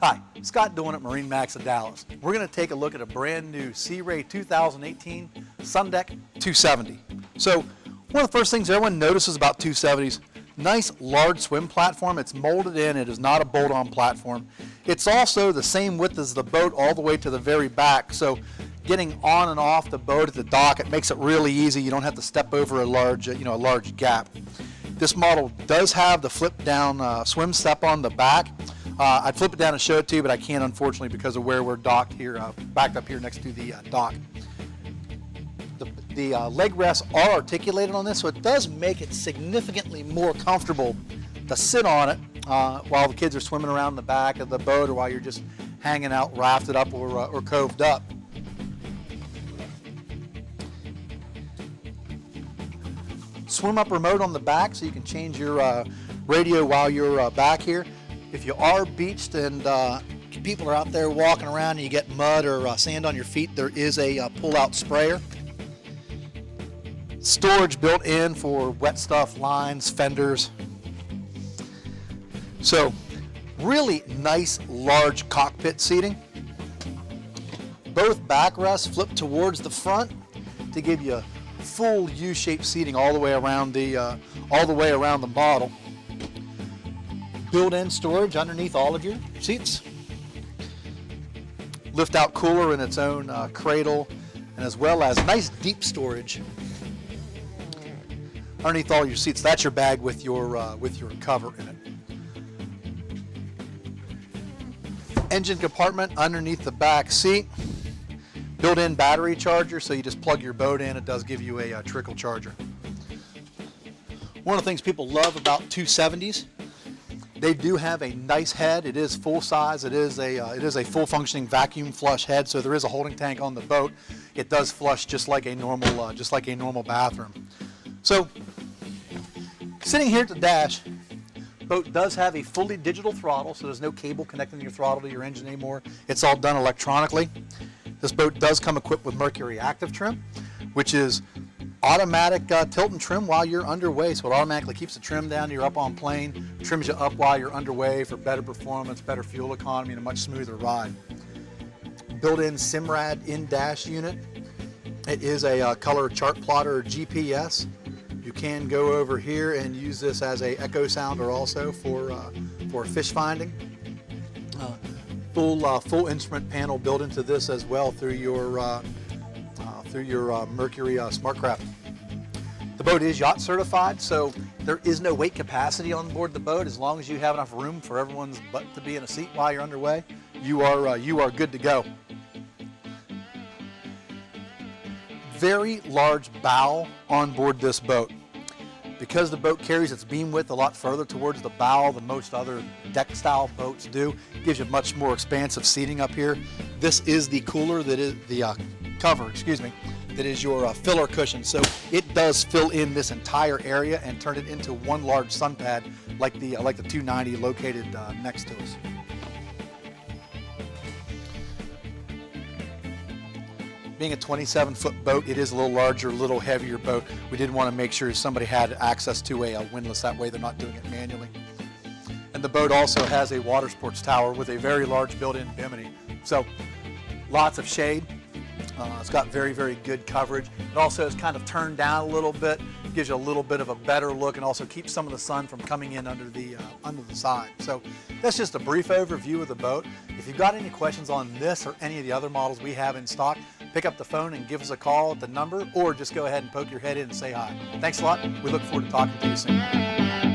Hi, Scott Doing at Marinemax of Dallas. We're going to take a look at a brand new Sea Ray 2018 SeaDek 270. So one of the first things everyone notices about 270s, nice large swim platform. It's molded in, it is not a bolt-on platform. It's also the same width as the boat all the way to the very back, so getting on and off the boat at the dock, it makes it really easy. You don't have to step over a large gap. This model does have the flip down swim step on the back. I'd flip it down and show it to you, but I can't, unfortunately, because of where we're docked here, backed up here next to the dock. The leg rests are articulated on this, so it does make it significantly more comfortable to sit on it while the kids are swimming around the back of the boat, or while you're just hanging out rafted up or coved up. Swim up remote on the back, so you can change your radio while you're back here. If you are beached and people are out there walking around and you get mud or sand on your feet, there is a pull-out sprayer. Storage built in for wet stuff, lines, fenders. So really nice large cockpit seating. Both backrests flip towards the front to give you full U-shaped seating all the way around the model. Built-in storage underneath all of your seats. Lift-out cooler in its own cradle, and as well as nice deep storage underneath all your seats. That's your bag with your cover in it. Engine compartment underneath the back seat. Built-in battery charger, so you just plug your boat in. It does give you a trickle charger. One of the things people love about 270s, they do have a nice head. It is full size. It is a full functioning vacuum flush head, so there is a holding tank on the boat. It does flush just like a normal bathroom. So sitting here at the dash, boat does have a fully digital throttle, so there's no cable connecting your throttle to your engine anymore. It's all done electronically. This boat does come equipped with Mercury Active trim, which is automatic tilt and trim while you're underway, so it automatically keeps the trim down. You're up on plane, trims you up while you're underway for better performance, better fuel economy, and a much smoother ride. Built-in Simrad in-dash unit. It is a color chart plotter GPS. You can go over here and use this as a echo sounder also for fish finding. Full instrument panel built into this as well through your Mercury SmartCraft. The boat is yacht certified, so there is no weight capacity on board the boat. As long as you have enough room for everyone's butt to be in a seat while you're underway, you are good to go. Very large bow on board this boat. Because the boat carries its beam width a lot further towards the bow than most other deck style boats do, it gives you much more expansive seating up here. This is the cooler that is the cover, that is your filler cushion. So it does fill in this entire area and turn it into one large sun pad like the 290 located next to us. Being a 27-foot boat, it is a little larger, a little heavier boat. We did want to make sure somebody had access to a windlass. That way they're not doing it manually. And the boat also has a water sports tower with a very large built-in bimini. So lots of shade. It's got very, very good coverage. It also is kind of turned down a little bit, gives you a little bit of a better look, and also keeps some of the sun from coming in under the side. So that's just a brief overview of the boat. If you've got any questions on this or any of the other models we have in stock, pick up the phone and give us a call at the number, or just go ahead and poke your head in and say hi. Thanks a lot. We look forward to talking to you soon.